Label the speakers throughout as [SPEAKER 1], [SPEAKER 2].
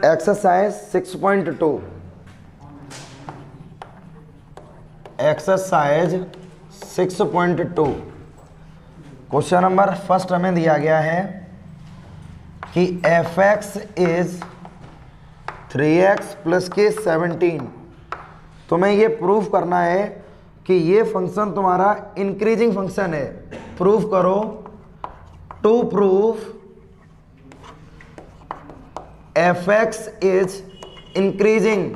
[SPEAKER 1] Exercise 6.2, exercise 6.2 question number first हमें दिया गया है कि f(x) इज 3x प्लस के 17। तुम्हें ये प्रूफ करना है कि ये फंक्शन तुम्हारा इंक्रीजिंग फंक्शन है। प्रूफ करो। To proof f(x) is increasing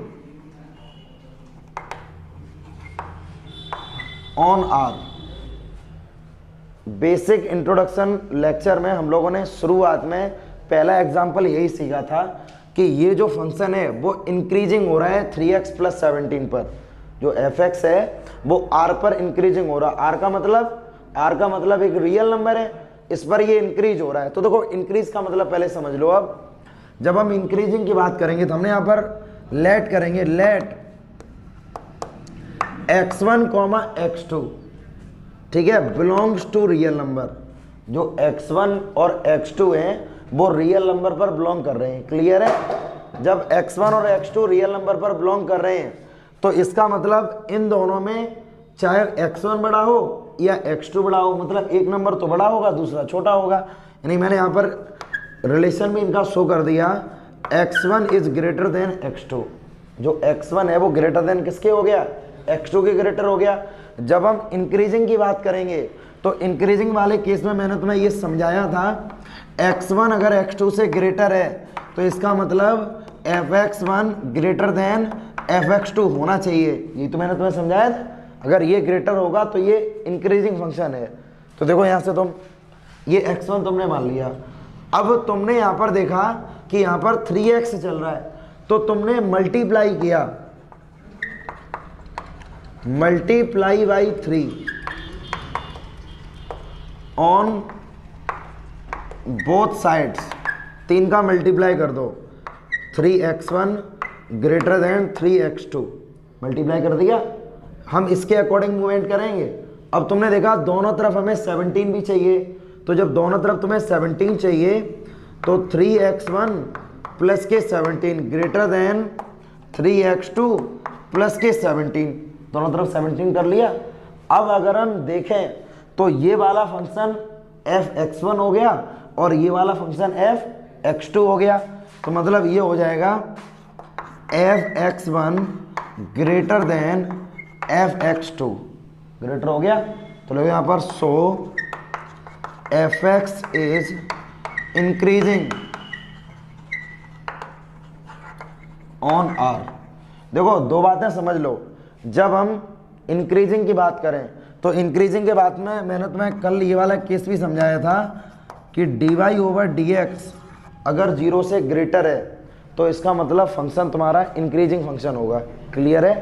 [SPEAKER 1] on R। Basic introduction lecture में हम लोगों ने शुरुआत में पहला एग्जाम्पल यही सीखा था कि ये जो फंक्शन है वो इंक्रीजिंग हो रहा है 3x प्लस 17 पर। जो f(x) है वो r पर इंक्रीजिंग हो रहा है। r का मतलब एक रियल नंबर है, इस पर ये इंक्रीज हो रहा है। तो देखो इंक्रीज का मतलब पहले समझ लो। अब जब हम इंक्रीजिंग की बात करेंगे तो हमने यहाँ पर लेट करेंगे, लेट x1, x2, ठीक है, बिलोंग्स टू रियल नंबर। जो x1 और x2 हैं वो रियल नंबर पर बिलोंग कर रहे हैं। क्लियर है? जब x1 और x2 रियल नंबर पर बिलोंग कर रहे हैं तो इसका मतलब इन दोनों में चाहे x1 बड़ा हो या x2 बड़ा हो, मतलब एक नंबर तो बड़ा होगा दूसरा छोटा होगा। यानी मैंने यहाँ पर रिलेशन में इनका शो कर दिया, x1 is greater then x2। जो x1 है वो ग्रेटर देन किसके हो गया? x2 के ग्रेटर हो गया। जब हम इंक्रीजिंग की बात करेंगे तो इंक्रीजिंग वाले केस में मैंने तुम्हें ये समझाया था, x1 अगर x2 से ग्रेटर है तो इसका मतलब f(x1) ग्रेटर देन f(x2) होना चाहिए। ये तो मैंने तुम्हें समझाया था। अगर ये ग्रेटर होगा तो ये इंक्रीजिंग फंक्शन है। तो देखो यहाँ से तुम ये x1 तुमने मान लिया। अब तुमने यहाँ पर देखा कि यहाँ पर 3x चल रहा है तो तुमने मल्टीप्लाई किया, multiply by 3 on both sides. 3 का मल्टीप्लाई कर दो, 3x1 greater than 3x2, multiply कर दिया। हम इसके अकॉर्डिंग मूवमेंट करेंगे। अब तुमने देखा दोनों तरफ हमें 17 भी चाहिए, तो जब दोनों तरफ तुम्हें 17 चाहिए तो 3x1 प्लस के 17 ग्रेटर देन 3x2 प्लस के 17, दोनों तरफ 17 कर लिया। अब अगर हम देखें तो ये वाला फंक्शन f(x1) हो गया और ये वाला फंक्शन f(x2) हो गया। तो मतलब ये हो जाएगा f(x1) greater than f(x2), greater हो गया। तो लोग यहाँ पर सो f(x) is increasing on R। देखो दो बातें समझ लो। जब हम इंक्रीजिंग की बात करें तो इंक्रीजिंग के बाद में मैंने तुम्हें कल ये वाला केस भी समझाया था कि dy/dx अगर 0 से ग्रेटर है तो इसका मतलब फंक्शन तुम्हारा इंक्रीजिंग फंक्शन होगा। क्लियर है?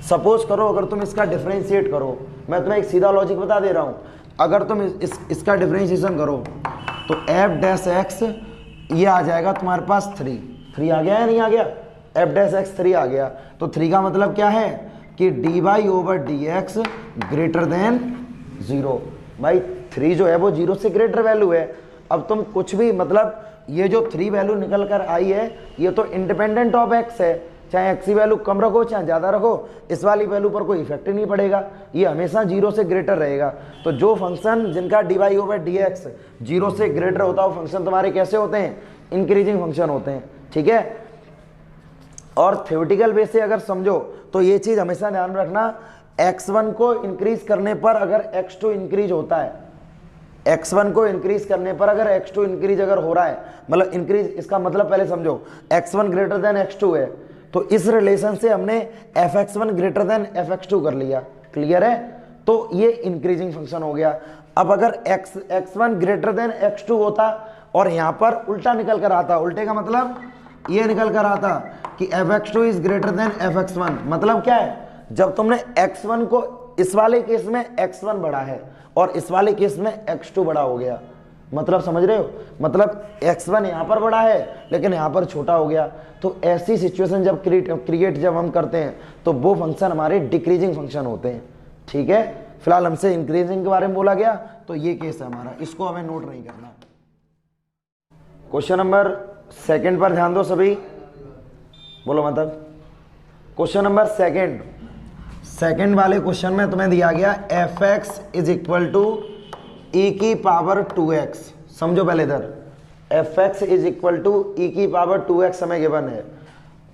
[SPEAKER 1] सपोज करो अगर तुम इसका डिफरेंशिएट करो, मैं तुम्हें एक सीधा लॉजिक बता दे रहा हूँ। अगर तुम इसका डिफरेंशिएशन करो तो f(x) ये आ जाएगा तुम्हारे पास 3 आ गया या नहीं आ गया? f(x) 3 आ गया। तो 3 का मतलब क्या है कि dy/dx ग्रेटर देन 0। भाई 3 जो है वो 0 से ग्रेटर वैल्यू है। अब तुम कुछ भी मतलब ये जो 3 वैल्यू निकल कर आई है ये तो इंडिपेंडेंट ऑफ x है। चाहे x की वैल्यू कम रखो चाहे ज़्यादा रखो, इस वाली वैल्यू पर कोई इफेक्ट ही नहीं पड़ेगा। ये हमेशा 0 से ग्रेटर रहेगा। तो जो फंक्शन जिनका dy/dx 0 से ग्रेटर होता है वो फंक्शन तुम्हारे कैसे होते हैं? इंक्रीजिंग फंक्शन होते हैं। ठीक है? और थ्योरेटिकल बेस से अगर समझो तो ये चीज़ हमेशा ध्यान रखना, x1 को इंक्रीज करने पर अगर x2 इंक्रीज होता है, x1 को इंक्रीज करने पर अगर x2 इंक्रीज अगर हो रहा है, मतलब इंक्रीज इसका मतलब पहले समझो x1 ग्रेटर देन x2 है तो इस रिलेशन से हमने f(x1) ग्रेटर देन f(x2) कर लिया। क्लियर है? तो ये इंक्रीजिंग फंक्शन हो गया। अब अगर x1 ग्रेटर देन x2 होता और यहाँ पर उल्टा निकल कर आता, उल्टे का मतलब ये निकल कर आता कि f(x2) is greater then f(x1), मतलब क्या है? जब तुमने x1 को इस वाले केस में x1 बड़ा है और इस वाले केस में x2 बड़ा हो गया, मतलब समझ रहे हो? मतलब x1 यहाँ पर बड़ा है लेकिन यहाँ पर छोटा हो गया। तो ऐसी सिचुएशन जब क्रिएट जब हम करते हैं तो वो फंक्शन हमारे डिक्रीजिंग फंक्शन होते हैं। ठीक है? फिलहाल हमसे इंक्रीजिंग के बारे में बोला गया तो ये केस है हमारा, इसको हमें नोट नहीं करना। क्वेश्चन नंबर 2 पर ध्यान दो सभी। बोलो मतलब। क्वेश्चन नंबर सेकंड वाले क्वेश्चन में तुम्हें दिया गया F X is equal to E की पावर 2x। समझो पहले इधर, F X is equal to E की पावर 2x हमें गिवन है।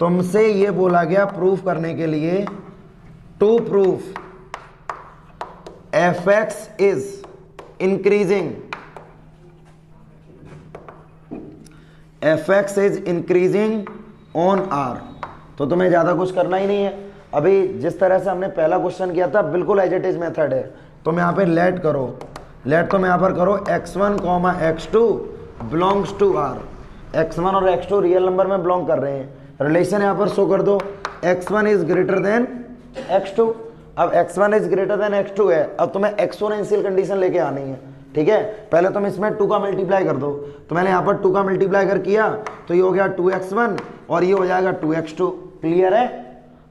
[SPEAKER 1] तुमसे ये बोला गया प्रूफ करने के लिए, to proof F X is increasing, F X is increasing on R. तो तुम्हें ज़्यादा कुछ करना ही नहीं है। अभी जिस तरह से हमने पहला क्वेश्चन किया था बिल्कुल एज इट इज मेथड है। तुम यहाँ पे लेट करो, लेट तुम यहाँ पर करो x1, x2 belongs to r। x1 और x2 रियल नंबर में बिलोंग कर रहे हैं। रिलेशन यहाँ पर शो कर दो, x1 is greater then x2। अब x1 is greater then x2 है, अब तुम्हें एक्सपोनेंशियल कंडीशन लेके आनी है, ठीक है। पहले तुम इसमें 2 का मल्टीप्लाई कर दो। तो मैंने यहाँ पर 2 का मल्टीप्लाई कर किया तो ये हो गया 2x1 और ये हो जाएगा 2x2। क्लियर है।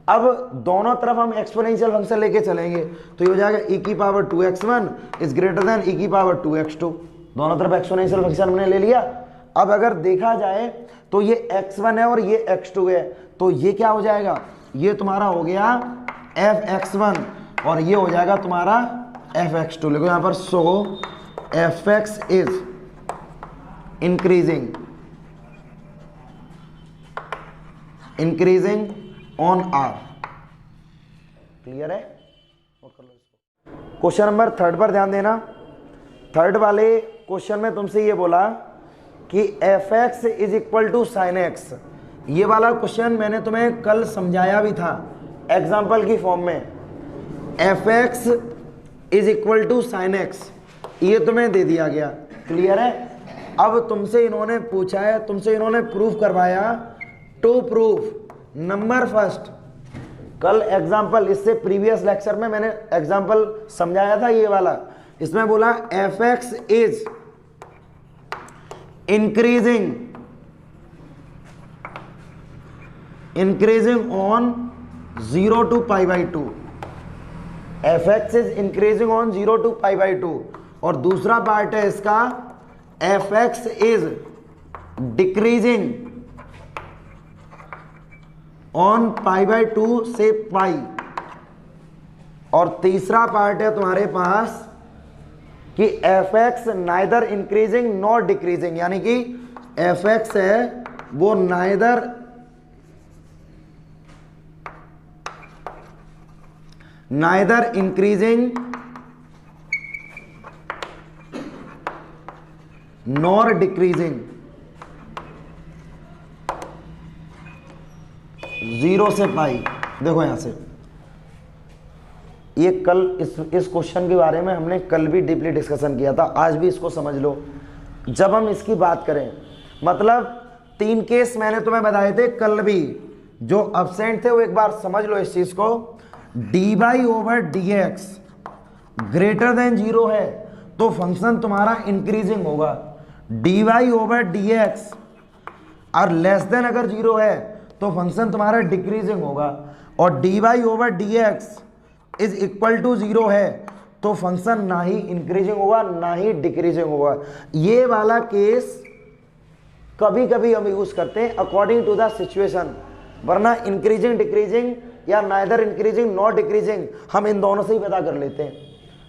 [SPEAKER 1] अब दोनों तरफ हम एक्सपोनेंशियल फंक्शन लेके चलेंगे तो ये हो जाएगा e की power 2x1 is greater then e की पावर 2x2। दोनों तरफ एक्सपोनेंशियल फंक्शन हमने ले लिया। अब अगर देखा जाए तो ये x1 है और ये x2 है, तो ये क्या हो जाएगा, ये तुम्हारा हो गया fx1 और ये हो जाएगा तुम्हारा fx2। लिखो यहाँ पर so fx is increasing on R. Clear है। क्वेश्चन नंबर 3 पर ध्यान देना। 3 वाले क्वेश्चन में तुमसे ये बोला कि F X is equal to sine X. ये वाला क्वेश्चन मैंने तुम्हें कल समझाया भी था एग्जाम्पल की फॉर्म में। F X is equal to sine X ये तुम्हें दे दिया गया। क्लियर है। अब तुमसे इन्होंने पूछा है, तुमसे इन्होंने प्रूफ करवाया, टू प्रूफ नंबर फर्स्ट। कल एग्जाम्पल, इससे प्रीवियस लेक्चर में मैंने एग्जाम्पल समझाया था ये वाला। इसमें बोला F X is increasing on 0 to π/2। F X is increasing on 0 to π/2। और दूसरा पार्ट है इसका F X is decreasing on π/2 से पाई। और तीसरा पार्ट है तुम्हारे पास कि F x neither increasing nor decreasing, यानी कि एफ एक्स है वो नाइदर इंक्रीजिंग नॉर डिक्रीजिंग 0 से पाई। देखो यहां से ये कल इस क्वेश्चन के बारे में हमने कल भी डीपली डिस्कशन किया था, आज भी इसको समझ लो। जब हम इसकी बात करें, मतलब 3 केस मैंने तुम्हें बताए थे कल भी, जो अब्सेंट थे वो एक बार समझ लो इस चीज को। dy/dx ग्रेटर देन 0 है तो फंक्शन तुम्हारा इंक्रीजिंग होगा। dy/dx और लेस देन अगर 0 है तो फंक्शन तुम्हारा डिक्रीजिंग होगा। और dy/dx इज इक्वल टू 0 है तो फंक्शन ना ही इंक्रीजिंग होगा ना ही डिक्रीजिंग होगा। ये वाला केस कभी कभी हम यूज करते हैं अकॉर्डिंग टू द सिचुएशन, वरना इंक्रीजिंग डिक्रीजिंग या नाइदर इंक्रीजिंग नॉट डिक्रीजिंग हम इन दोनों से ही पता कर लेते हैं।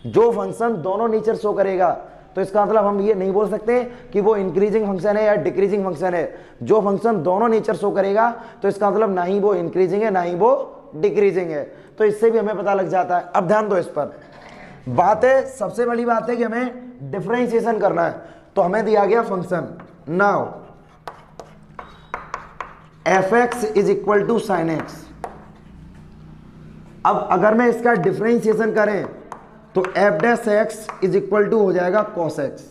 [SPEAKER 1] जो फंक्शन दोनों नेचर शो करेगा तो इसका मतलब हम ये नहीं बोल सकते कि वो इंक्रीजिंग फंक्शन है या डिक्रीजिंग फंक्शन है। जो फंक्शन दोनों नेचर शो करेगा तो इसका मतलब ना ही वो इंक्रीजिंग है ना ही वो डिक्रीजिंग है। तो इससे भी हमें पता लग जाता है। अब ध्यान दो इस पर। बात है, सबसे बड़ी बात है कि हमें डिफरेंशिएशन करना है। तो हमें दिया गया function now F X is equal to sine X. अब अगर मैं इसका डिफरेंशिएशन करें तो F dash X is equal to हो जाएगा कॉस एक्स।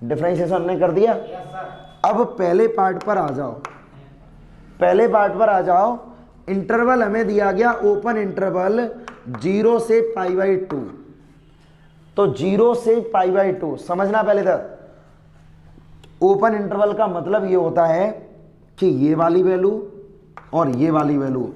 [SPEAKER 1] डिफरेंशिएशन हमने कर दिया। अब पहले पार्ट पर आ जाओ, पहले पार्ट पर आ जाओ। इंटरवल हमें दिया गया ओपन इंटरवल 0 से π/2। तो 0 से π/2 समझना पहले तक। ओपन इंटरवल का मतलब ये होता है कि ये वाली वैल्यू और ये वाली वैल्यू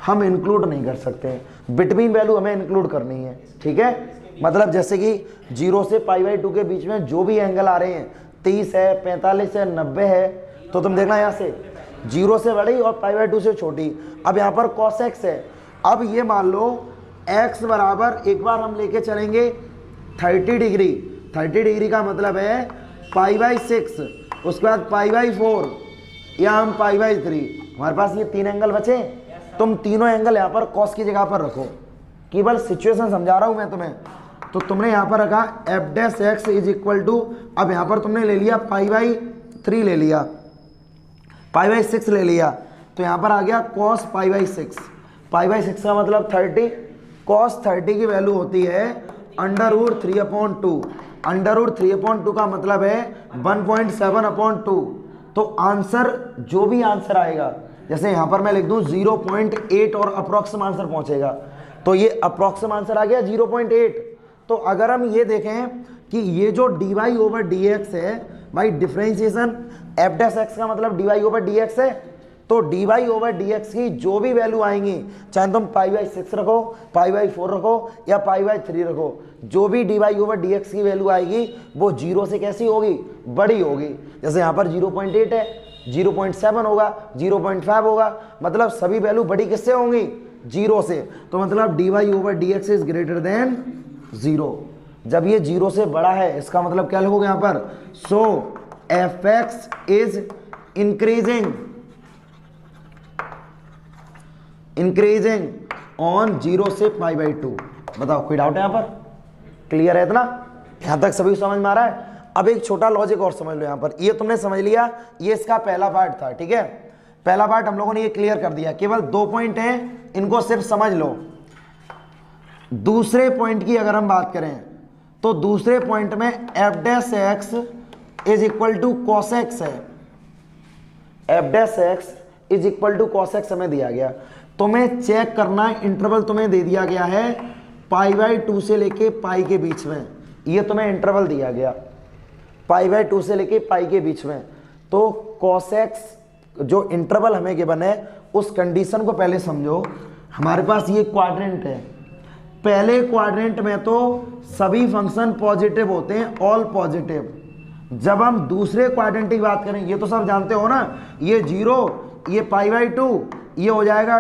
[SPEAKER 1] हम इंक्लूड नहीं कर सकते, बिटवीन वैल्यू हमें इंक्लूड करनी है। ठीक है, मतलब जैसे कि 0 से π/2 के बीच में जो भी एंगल आ रहे हैं, 30 है, 45 है, 90 है, तो तुम देखना यहाँ से जीरो से बड़ी और पाई बाई 2 से छोटी। अब यहाँ पर cos x है। अब ये मान लो x बराबर, एक बार हम लेके चलेंगे 30 डिग्री। 30 डिग्री का मतलब है पाई बाई 6, उसके बाद पाई बाई 4 या हम पाई बाई 3। हमारे पास ये 3 एंगल बचे। तुम तीनों एंगल यहाँ पर cos की जगह पर रखो, केवल सिचुएशन समझा रहा हूँ मैं तुम्हें। तो तुमने यहाँ पर रखा F dash X is equal to, अब यहाँ पर तुमने ले लिया पाई बाई 3 ले लिया, पाई बाई 6 ले लिया, तो यहाँ पर आ गया cos pi by 6। Pi by 6 का मतलब 30, cos 30 की वैल्यू होती है √3/2। √3/2 का मतलब है 1.7/2। तो आंसर, जो भी आंसर आएगा, जैसे यहाँ पर मैं लिख दूँ 0.8 और अप्रॉक्सिम आंसर पहुँचेगा, तो ये अप्रॉक्सिम आंसर आ गया 0.8। तो अगर हम ये देखें कि ये जो dy/dx है भाई, डिफरेंशिएशन एफ डैश एक्स का मतलब dy/dx है, तो dy/dx की जो भी वैल्यू आएंगी, चाहे तुम पाई बाई 6 रखो, पाई बाई 4 रखो या पाई बाई 3 रखो, जो भी dy/dx की वैल्यू आएगी वो जीरो से कैसी होगी, बड़ी होगी। जैसे यहाँ पर 0.8 है, 0.7 होगा, 0.5 होगा, मतलब सभी वैल्यू बड़ी किससे होंगी, जीरो से। तो मतलब dy/dx इज ग्रेटर देन 0। जब ये जीरो से बड़ा है, इसका मतलब क्या लिखोगे यहाँ पर, so fx is increasing on 0 से पाई बाई 2। बताओ, कोई डाउट है यहाँ पर? क्लियर है इतना? यहाँ तक सभी समझ में आ रहा है? अब एक छोटा लॉजिक और समझ लो यहाँ पर। ये तुमने समझ लिया, ये इसका पहला पार्ट था, ठीक है। पहला पार्ट हम लोगों ने ये क्लियर कर दिया। केवल 2 पॉइंट हैं, इनको सिर्फ समझ लो। दूसरे पॉइंट की अगर हम बात करें तो दूसरे पॉइंट में F dash X is equal to cos X है। F dash X is equal to cos X हमें दिया गया। तुम्हें चेक करना, इंटरवल तुम्हें दे दिया गया है पाई बाई 2 से लेके पाई के बीच में। ये तुम्हें इंटरवल दिया गया पाई बाई 2 से लेके पाई के बीच में। तो कॉस एक्स जो इंटरवल हमें गिवन है, उस कंडीशन को पहले समझो। हमारे पास ये क्वाड्रेंट है, पहले क्वाड्रेंट में तो सभी फंक्शन पॉजिटिव होते हैं, ऑल पॉजिटिव। जब हम दूसरे क्वाड्रेंट की बात करें, ये तो सब जानते हो ना, ये 0, ये पाई बाई 2, ये हो जाएगा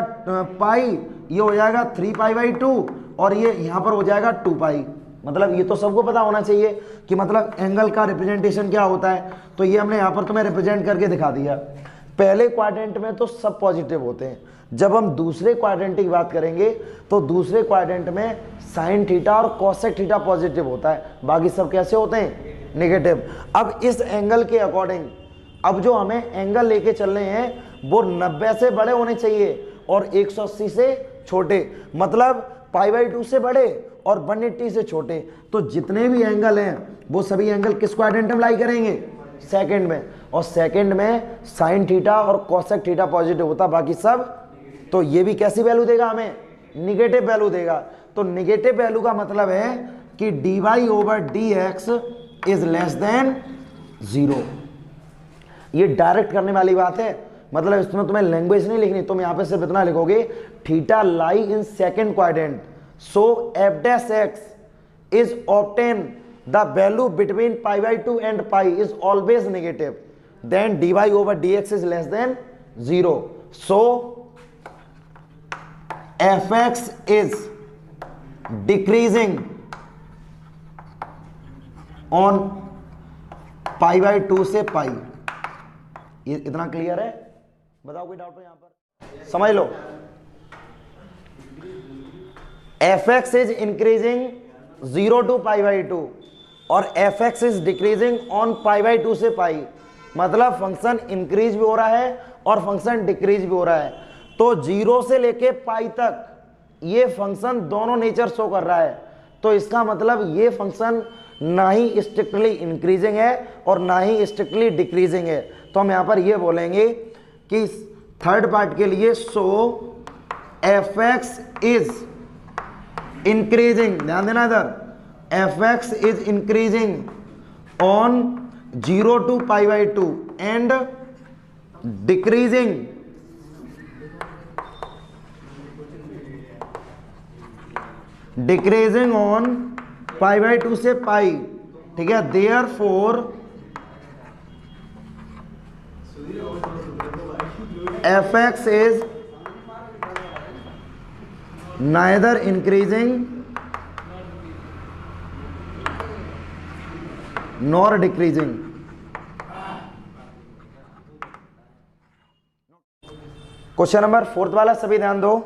[SPEAKER 1] पाई, ये हो जाएगा 3 पाई बाई 2 और ये यहाँ पर हो जाएगा 2 पाई। मतलब ये तो सबको पता होना चाहिए कि मतलब एंगल का रिप्रेजेंटेशन क्या होता है। तो ये हमने यहाँ पर तुम्हें रिप्रेजेंट करके दिखा दिया। पहले क्वाड्रेंट में तो सब पॉजिटिव होते हैं। जब हम दूसरे क्वाड्रेंट की बात करेंगे तो दूसरे क्वाड्रेंट में साइन थीटा और कॉसेक थीटा पॉजिटिव होता है, बाकी सब कैसे होते हैं, नेगेटिव। अब इस एंगल के अकॉर्डिंग अब जो हमें एंगल लेके चल रहे हैं वो 90 से बड़े होने चाहिए और 180 से छोटे, मतलब पाई बाई 2 से बड़े और 180 से छोटे। तो जितने भी एंगल हैं वो सभी एंगल किस क्वाड्रेंट में लाई करेंगे, सेकंड में। और सेकंड में साइन थीटा और कॉसेक थीटा पॉजिटिव होता, बाकी सब। तो ये भी कैसी वैल्यू देगा हमें, निगेटिव वैल्यू देगा। तो निगेटिव वैल्यू का मतलब है कि dy/dx इज लेस देन 0। ये डायरेक्ट करने वाली बात है, मतलब इसमें तुम्हें लैंग्वेज नहीं लिखनी, तुम यहां पे सिर्फ इतना लिखोगे, theta lie in second quadrant, so F dash X is obtain the value between pi by 2 and pi is always negative, then dy/dx is less than 0। So fx is decreasing on pi by 2 से पाई। ये इतना clear है? बताओ कोई doubt है यहां पर? समझ लो, fx is increasing 0 to pi by 2 और fx is decreasing on pi by 2 से पाई, मतलब फंक्शन इंक्रीज भी हो रहा है और फंक्शन डिक्रीज भी हो रहा है। तो 0 से लेके पाई तक ये फंक्शन दोनों नेचर शो कर रहा है। तो इसका मतलब ये फंक्शन ना ही स्ट्रिक्टली इंक्रीजिंग है और ना ही स्ट्रिक्टली डिक्रीजिंग है। तो हम यहां पर ये बोलेंगे कि थर्ड पार्ट के लिए, सो fx इज इंक्रीजिंग, ध्यान देना इधर, fx is increasing on 0 to pi by 2 and decreasing on pi by 2 से पाई, ठीक है। Therefore F X is neither increasing nor decreasing. Question number 4 वाला सभी ध्यान दो।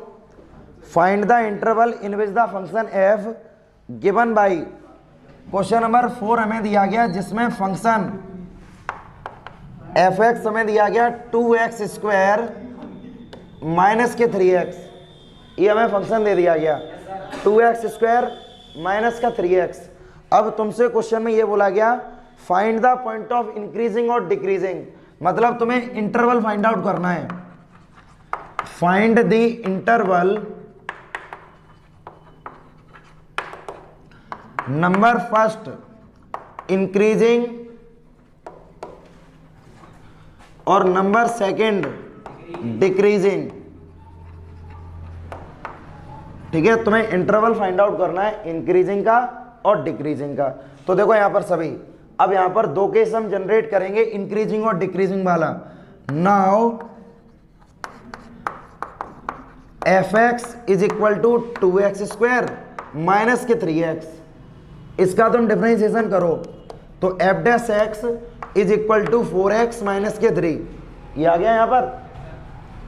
[SPEAKER 1] Find the interval in which the function F given by. Question number 4 हमें दिया गया जिसमें फंक्शन एफ एक्स हमें दिया गया 2x स्क्वायर माइनस के 3x, ये हमें फंक्शन दे दिया गया 2x स्क्वायर माइनस का 3x। अब तुमसे क्वेश्चन में ये बोला गया find the point of increasing और डिक्रीजिंग, मतलब तुम्हें इंटरवल फाइंड आउट करना है। Find the interval number first increasing और नंबर सेकंड डिक्रीजिंग। ठीक है, तुम्हें इंटरवल फाइंड आउट करना है इंक्रीजिंग का और डिक्रीजिंग का। तो देखो यहां पर सभी, अब यहां पर दो केस हम जनरेट करेंगे इंक्रीजिंग और डिक्रीजिंग वाला। Now F X is equal to 2x square minus के 3x, इसका तुम डिफरेंशिएशन करो तो F dash X is equal to 4x minus के 3, ये आ गया यहां पर।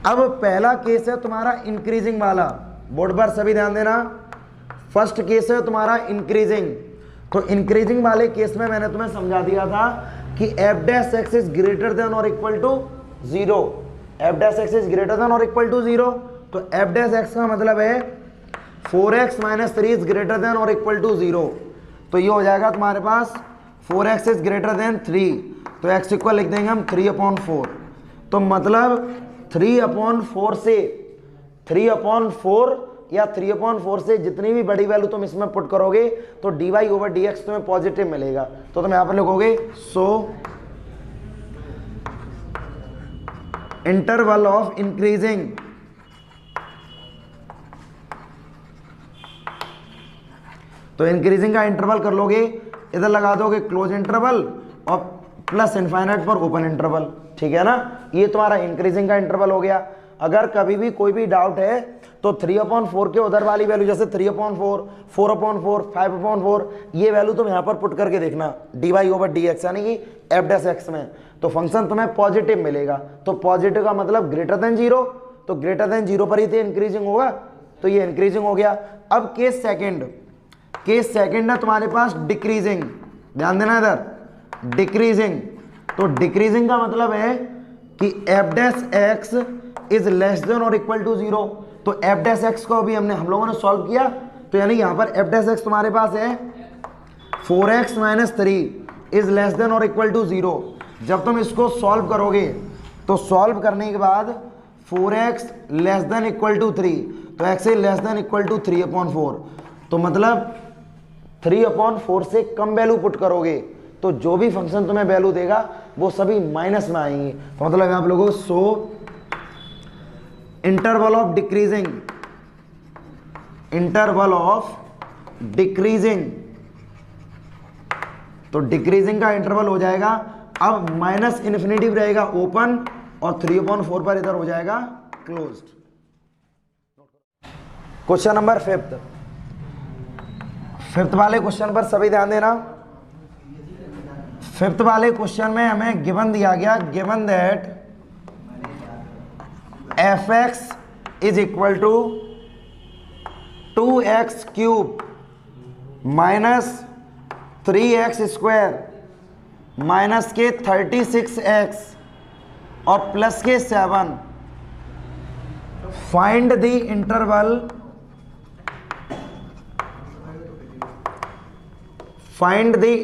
[SPEAKER 1] अब पहला केस है तुम्हारा इंक्रीजिंग वाला, बोर्ड पर सभी ध्यान देना। फर्स्ट केस है तुम्हारा इंक्रीजिंग, तो इंक्रीजिंग वाले केस में मैंने तुम्हें समझा दिया था कि F dash X is greater than और equal to 0, F dash X is greater than और इक्वल टू 0, तो एफ डैश एक्स का मतलब है 4x minus 3 is greater than और इक्वल टू 0, तो ये हो जाएगा तुम्हारे पास 4x इज ग्रेटर देन 3, तो x इक्वल लिख देंगे हम 3/4, तो मतलब 3/4 से 3/4 या 3/4 से जितनी भी बड़ी वैल्यू तुम इसमें पुट करोगे तो dy/dx तुम्हें पॉजिटिव मिलेगा। तो तुम यहां पर लिखोगे सो इंटरवल ऑफ इंक्रीजिंग तो इंक्रीजिंग का इंटरवल कर लोगे, इधर लगा दोगे क्लोज इंटरवल और प्लस इनफाइनाइट पर ओपन इंटरवल। ठीक है ना, ये तुम्हारा इंक्रीजिंग का इंटरवल हो गया। अगर कभी भी कोई भी डाउट है तो 3/4 के उधर वाली वैल्यू जैसे 3/4, 4/4, 5/4, ये वैल्यू तुम यहाँ पर पुट करके देखना dy/dx यानी कि एफ डैश एक्स में, तो फंक्शन तुम्हें पॉजिटिव मिलेगा। तो पॉजिटिव का मतलब ग्रेटर देन 0, तो ग्रेटर देन 0 पर ही तो इंक्रीजिंग होगा, तो ये इंक्रीजिंग हो गया। अब केस सेकंड है तुम्हारे पास डिक्रीजिंग, ध्यान देना इधर डिक्रीजिंग। तो डिक्रीजिंग का मतलब है कि F dash X is less then और इक्वल टू 0, तो एफ डैश एक्स को अभी हम लोगों ने सॉल्व किया, तो यानी यहां पर एफ डैश एक्स तुम्हारे पास है 4x minus 3 is less then और इक्वल टू 0। जब तुम इसको सॉल्व करोगे तो सॉल्व करने के बाद 4x less than equal to 3, तो x is less than equal to 3/4, तो मतलब 3/4 से कम वैल्यू पुट करोगे तो जो भी फंक्शन तुम्हें वैल्यू देगा वो सभी माइनस में आएंगे। तो मतलब आप लोगों सो इंटरवल ऑफ डिक्रीजिंग, तो डिक्रीजिंग का इंटरवल हो जाएगा, अब माइनस इन्फिनिटी रहेगा ओपन और 3/4 पर इधर हो जाएगा क्लोज्ड। क्वेश्चन नंबर 5th वाले क्वेश्चन पर सभी ध्यान देना। 5th वाले क्वेश्चन में हमें गिवन दिया गया, given that F X is equal to 2x cube minus 3x square minus के 36x और प्लस के 7। Find the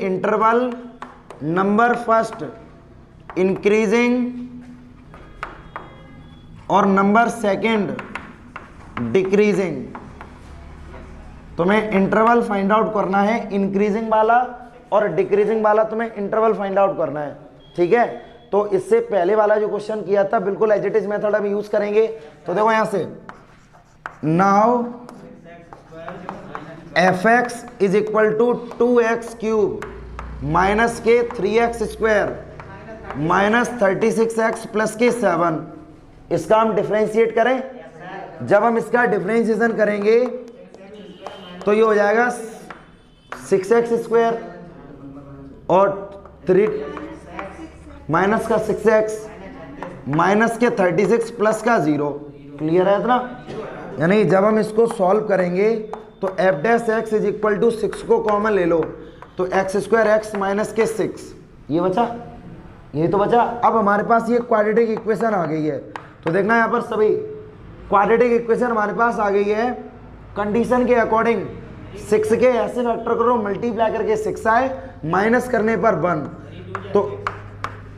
[SPEAKER 1] interval number first increasing और नंबर सेकंड डिक्रीजिंग। तुम्हें इंटरवल फाइंड आउट करना है इंक्रीजिंग वाला और डिक्रीजिंग वाला, तुम्हें इंटरवल फाइंड आउट करना है। ठीक है, तो इससे पहले वाला जो क्वेश्चन किया था बिल्कुल एज इट इज मेथड हम यूज करेंगे। तो देखो यहां से now F X is equal to 2x cube minus के 3x square minus 36x plus के 7। इसका हम डिफरेंशिएट करें। जब हम इसका डिफरेंशिएशन करेंगे तो ये हो जाएगा 6x² और 3 माइनस का 6x माइनस के 36 प्लस का 0। क्लियर है इतना? यानी जब हम इसको सॉल्व करेंगे तो f' इज इक्वल टू 6 को कॉमन ले लो तो x² x माइनस के 6, ये बचा, यही तो बचा। अब हमारे पास ये क्वाड्रेटिक इक्वेशन आ गई है। तो देखना यहाँ पर सभी क्वाड्रेटिक इक्वेशन हमारे पास आ गई है। कंडीशन के अकॉर्डिंग 6 के ऐसे फैक्टर करो मल्टीप्लाई करके 6 आए, माइनस करने पर 1, तो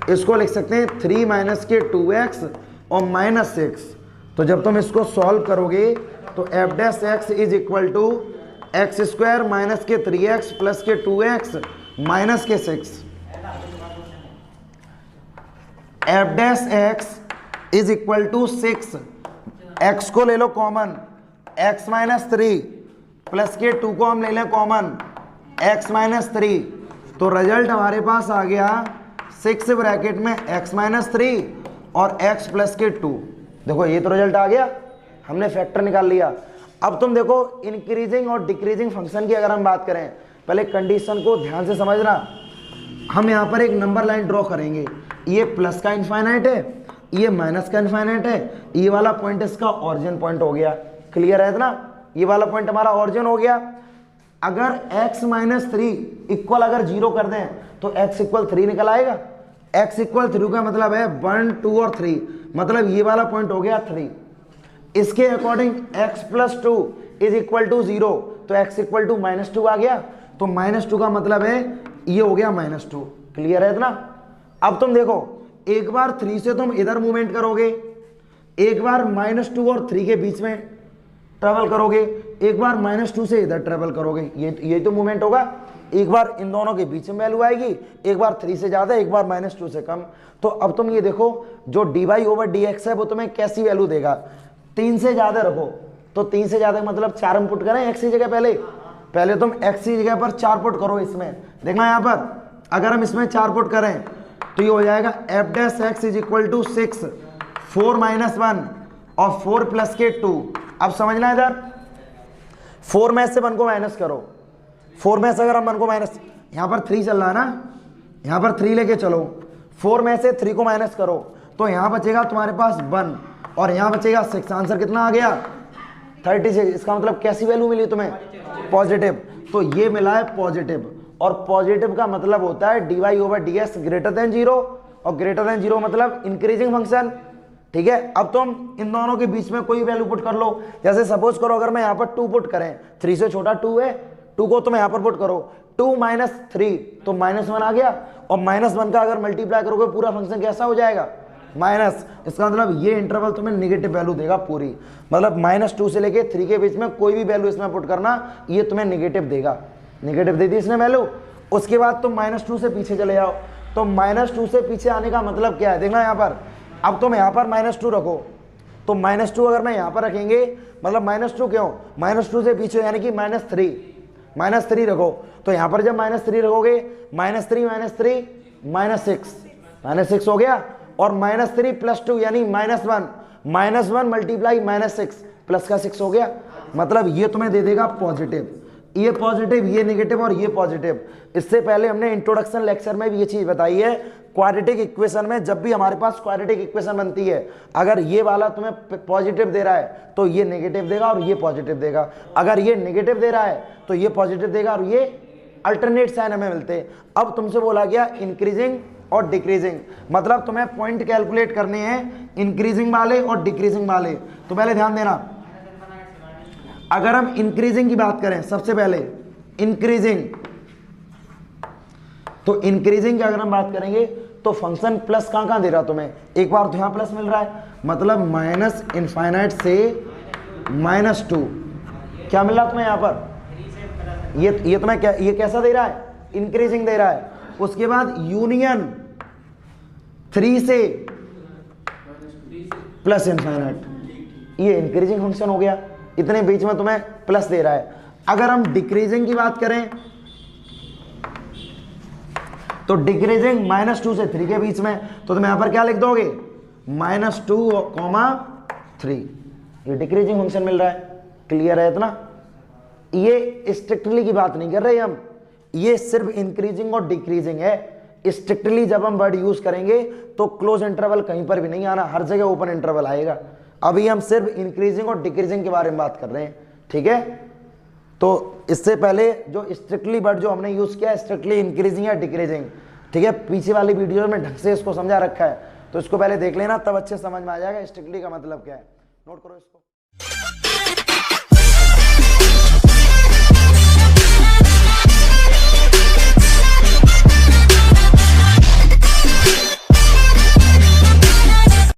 [SPEAKER 1] इसको लिख सकते हैं 3 माइनस के 2x और माइनस 6। तो जब तुम इसको सॉल्व करोगे तो f' is equal to x² minus के 3x प्लस के 2x माइनस के 6। f' is equal to 6, x को ले लो कॉमन, x माइनस 3 प्लस के 2 को हम ले लें कॉमन, x माइनस 3। तो रिजल्ट हमारे पास आ गया 6 ब्रैकेट में x माइनस 3 और x प्लस के 2। देखो ये तो रिजल्ट आ गया, हमने फैक्टर निकाल लिया। अब तुम देखो इंक्रीजिंग और डिक्रीजिंग फंक्शन की अगर हम बात करें, पहले कंडीशन को ध्यान से समझना। हम यहाँ पर एक नंबर लाइन ड्रॉ करेंगे, ये प्लस का इनफाइनाइट है, ये माइनस का इनफाइनाइट है, ये वाला पॉइंट इसका ऑरिजिन पॉइंट हो गया। क्लियर है ना? ये वाला पॉइंट हमारा ऑरिजिन हो गया। अगर x माइनस 3 इक्वल अगर 0 कर दें तो x इक्वल 3 निकल आएगा। x इक्वल 3 का मतलब है 1 2 और 3, मतलब ये वाला पॉइंट हो गया 3। इसके according x plus 2 is equal to 0, तो x इक्वल टू माइनस 2 आ गया। तो माइनस 2 का मतलब है ये हो गया माइनस 2। क्लियर है इतना? अब तुम देखो एक बार 3 से तुम इधर मूवमेंट करोगे, एक बार माइनस 2 और 3 के बीच में ट्रेवल करोगे, एक बार माइनस 2 से इधर ट्रेवल करोगे, ये तो मूवमेंट होगा। एक बार इन दोनों के बीच में वैल्यू आएगी, एक बार 3 से ज़्यादा, एक बार माइनस 2 से कम। तो अब तुम ये देखो जो dy/dx है वो तुम्हें कैसी वैल्यू देगा। 3 से ज़्यादा रखो, तो 3 से ज़्यादा मतलब 4 हम पुट करें x की जगह। पहले तुम x की जगह पर 4 पुट करो। इसमें देखना यहाँ पर अगर हम इसमें 4 पुट करें तो ये हो जाएगा f' is equal to 6 4 minus 1 और 4 प्लस के 2। अब समझना इधर 4 में से 1 को माइनस करो, 4 में से अगर हम 1 को माइनस, यहाँ पर 3 चल रहा है ना, यहाँ पर 3 लेके चलो, 4 में से 3 को माइनस करो तो यहाँ बचेगा तुम्हारे पास 1 और यहाँ बचेगा 6। आंसर कितना आ गया? 36। इसका मतलब कैसी वैल्यू मिली तुम्हें? पॉजिटिव। तो ये मिला है पॉजिटिव, और पॉजिटिव का मतलब होता है dy/dx ग्रेटर देन 0, और ग्रेटर देन 0 मतलब इंक्रीजिंग फंक्शन। ठीक है? अब तुम इन दोनों के बीच में कोई वैल्यू पुट कर लो। जैसे सपोज करो अगर मैं यहाँ पर 2 पुट करें, 3 से छोटा 2 है, 2 को तुम यहाँ पर पुट करो, 2 माइनस 3 तो -1 आ गया, और -1 का अगर मल्टीप्लाई करोगे पूरा फंक्शन कैसा हो जाएगा? माइनस। इसका मतलब ये इंटरवल तुम्हें नेगेटिव वैल्यू देगा पूरी, मतलब -2 से लेके 3 के बीच में कोई भी वैल्यू इसमें पुट करना, ये तुम्हें नेगेटिव देगा। नेगेटिव दे दी इसने वैल्यू। उसके बाद तुम -2 से पीछे चले जाओ, तो -2 से पीछे आने का मतलब क्या है? देखना यहाँ पर, अब तुम यहाँ पर -2 रखो, तो -2 अगर मैं यहाँ पर रखेंगे मतलब -2 क्यों? -2 से पीछे यानी कि -3 रखो, तो यहाँ पर जब -3 रखोगे -3 -6 हो गया, और -3 प्लस 2 यानी -1 मल्टीप्लाई -6 प्लस का 6 हो गया। मतलब ये तुम्हें दे देगा पॉजिटिव, ये पॉजिटिव, ये नेगेटिव और ये पॉजिटिव। इससे पहले हमने इंट्रोडक्शन लेक्चर में भी ये चीज बताई है। क्वाड्रेटिक इक्वेशन में जब भी हमारे पास क्वाड्रेटिक इक्वेशन बनती है, अगर ये वाला तुम्हें पॉजिटिव दे रहा है तो ये नेगेटिव देगा और ये पॉजिटिव देगा, अगर ये नेगेटिव दे रहा है तो ये पॉजिटिव देगा, और ये अल्टरनेट साइन हमें मिलते हैं। अब तुमसे बोला गया इंक्रीजिंग और डिक्रीजिंग, मतलब तुम्हें पॉइंट कैलकुलेट करने हैं इंक्रीजिंग वाले और डिक्रीजिंग वाले। तो पहले ध्यान देना, अगर हम इंक्रीजिंग की बात करें, सबसे पहले इंक्रीजिंग, तो इंक्रीजिंग की अगर हम बात करेंगे तो फंक्शन प्लस कहाँ दे रहा तुम्हें? एक बार तो यहाँ प्लस मिल रहा है, मतलब माइनस इनफाइनाइट से -2 क्या मिल रहा तुम्हें यहाँ पर? ये तुम्हें क्या, ये कैसा दे रहा है? इंक्रीजिंग दे रहा है। उसके बाद यूनियन 3 से प्लस इनफाइनाइट, ये इंक्रीजिंग फंक्शन हो गया, इतने बीच में तुम्हें प्लस दे रहा है। अगर हम डिक्रीजिंग की बात करें तो डिक्रीजिंग -2 से 3 के बीच में, तो तुम यहां पर क्या लिख दोगे? -2, 3, ये डिक्रीजिंग फंक्शन मिल रहा है। क्लियर है इतना? ये स्ट्रिक्टली की बात नहीं कर रहे हम, ये सिर्फ इंक्रीजिंग और डिक्रीजिंग है। स्ट्रिक्टली जब हम वर्ड यूज करेंगे तो क्लोज इंटरवल कहीं पर भी नहीं आना, हर जगह ओपन इंटरवल आएगा। अभी हम सिर्फ इंक्रीजिंग और डिक्रीजिंग के बारे में बात कर रहे हैं, ठीक है। तो इससे पहले जो स्ट्रिक्टली वर्ड जो हमने यूज किया है, स्ट्रिक्टली इंक्रीजिंग या डिक्रीजिंग, ठीक है, पीछे वाली वीडियो में ढंग से इसको समझा रखा है, तो इसको पहले देख लेना, तब अच्छे समझ में आ जाएगा स्ट्रिक्टली का मतलब क्या है। नोट करो इसको।